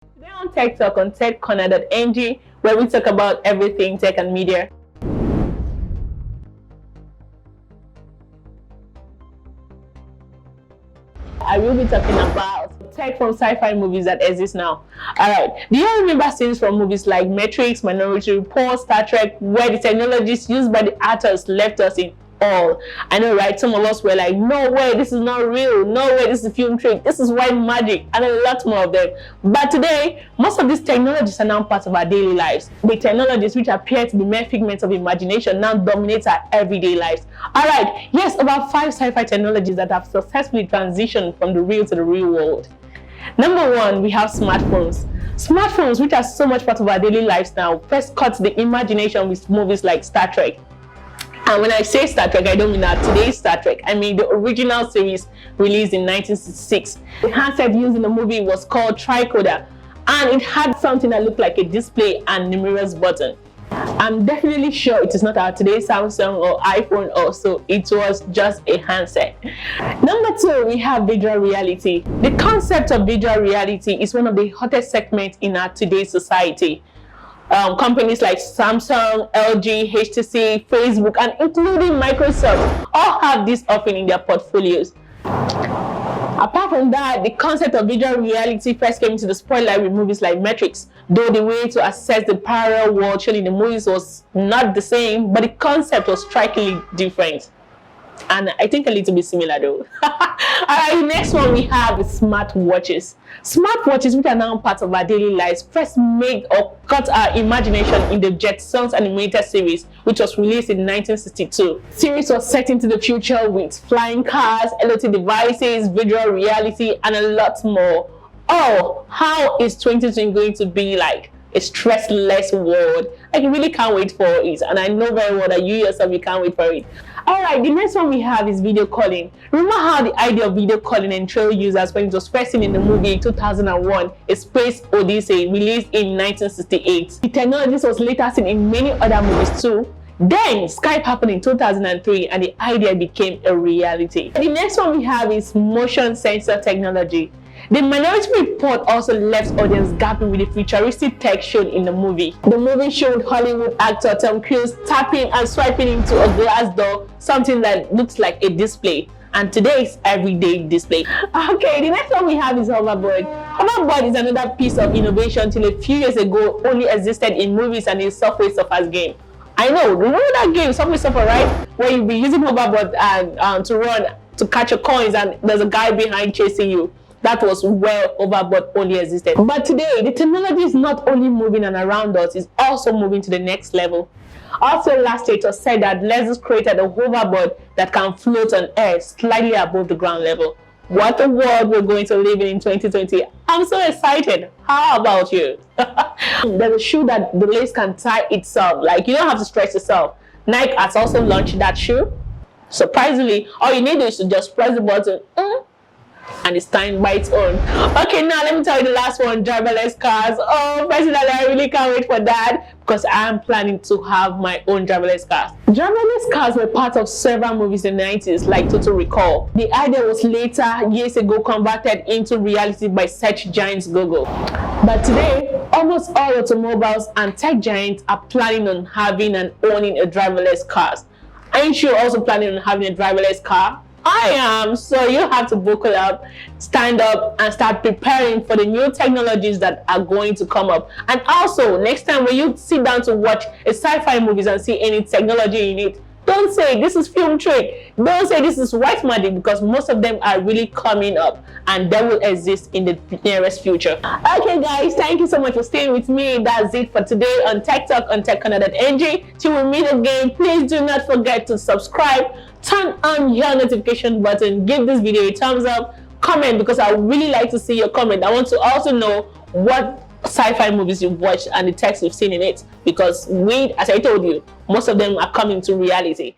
Today on Tech Talk on techcorner.ng, where we talk about everything tech and media. I will be talking about tech from sci-fi movies that exist now. Alright, do you remember scenes from movies like Matrix, Minority Report, Star Trek, where the technologies used by the actors left us in awe? I know, right? Some of us were like, no way, this is not real. No way, this is a film trick. This is white magic, and a lot more of them. But today, most of these technologies are now part of our daily lives. The technologies which appear to be mere figments of imagination now dominate our everyday lives. Alright, yes, about 5 sci-fi technologies that have successfully transitioned from the real to the real world. Number 1, we have smartphones. Smartphones, which are so much part of our daily lives now, first caught the imagination with movies like Star Trek. And when I say Star Trek, I don't mean that today's Star Trek. I mean the original series released in 1966. The handset used in the movie was called tricorder, and it had something that looked like a display and numerous buttons. I'm definitely sure it is not our today's Samsung or iPhone also. It was just a handset. Number 2, we have virtual reality. The concept of virtual reality is one of the hottest segments in our today's society. Companies like Samsung, LG, HTC, Facebook, and including Microsoft all have this offering in their portfolios. Apart from that, the concept of virtual reality first came into the spotlight with movies like Matrix, though the way to access the parallel world shown in the movies was not the same, but the concept was strikingly different. And I think a little bit similar though. Alright, next one we have is smartwatches. Smartwatches, which are now part of our daily lives, first made or caught our imagination in the Jetsons animated series, which was released in 1962. The series was set into the future with flying cars, IoT devices, virtual reality, and a lot more. Oh, how is 2020 going to be like? A stressless world. I really can't wait for it, and I know very well that you yourself, you can't wait for it. Alright, the next one we have is video calling. Remember how the idea of video calling entrailed users when it was first seen in the movie 2001, A Space Odyssey, released in 1968. The technology was later seen in many other movies too. Then Skype happened in 2003 and the idea became a reality. The next one we have is motion sensor technology. The Minority Report also left audience gasping with the futuristic tech shown in the movie. The movie showed Hollywood actor Tom Cruise tapping and swiping into a glass door, something that looks like a display. And today's everyday display. Okay, the next one we have is hoverboard. Hoverboard is another piece of innovation till a few years ago only existed in movies and in Subway Surfers game. I know, remember that game, Subway Surfer, right? Where you'll be using hoverboard and to run to catch your coins and there's a guy behind chasing you. That was where hoverboard only existed. But today, the technology is not only moving and around us, it's also moving to the next level. Also, last year it was said that Lexus created a hoverboard that can float on air slightly above the ground level. What a world we're going to live in 2020. I'm so excited. How about you? There's a shoe that the lace can tie itself. Like, you don't have to stretch yourself. Nike has also launched that shoe. Surprisingly, all you need is to just press the button. And it's timed by its own. Okay, now let me tell you the last one, driverless cars. Oh, personally, I really can't wait for that because I am planning to have my own driverless cars. Driverless cars were part of several movies in the 90s, like Total Recall. The idea was later, years ago, converted into reality by search giants Google. But today, almost all automobiles and tech giants are planning on having and owning a driverless car. Aren't you also planning on having a driverless car? I am, so you have to buckle up, stand up, and start preparing for the new technologies that are going to come up. And also, next time when you sit down to watch a sci-fi movies and see any technology in it, don't say this is film trick. Don't say this is white magic, because most of them are really coming up and they will exist in the nearest future. Okay guys, thank you so much for staying with me. That's it for today on Tech Talk on techcorner.ng. Till we meet again, please do not forget to subscribe, turn on your notification button, give this video a thumbs up, comment, because I would really like to see your comment. I want to also know what sci-fi movies you've watched and the text you've seen in it, because as I told you, most of them are coming to reality.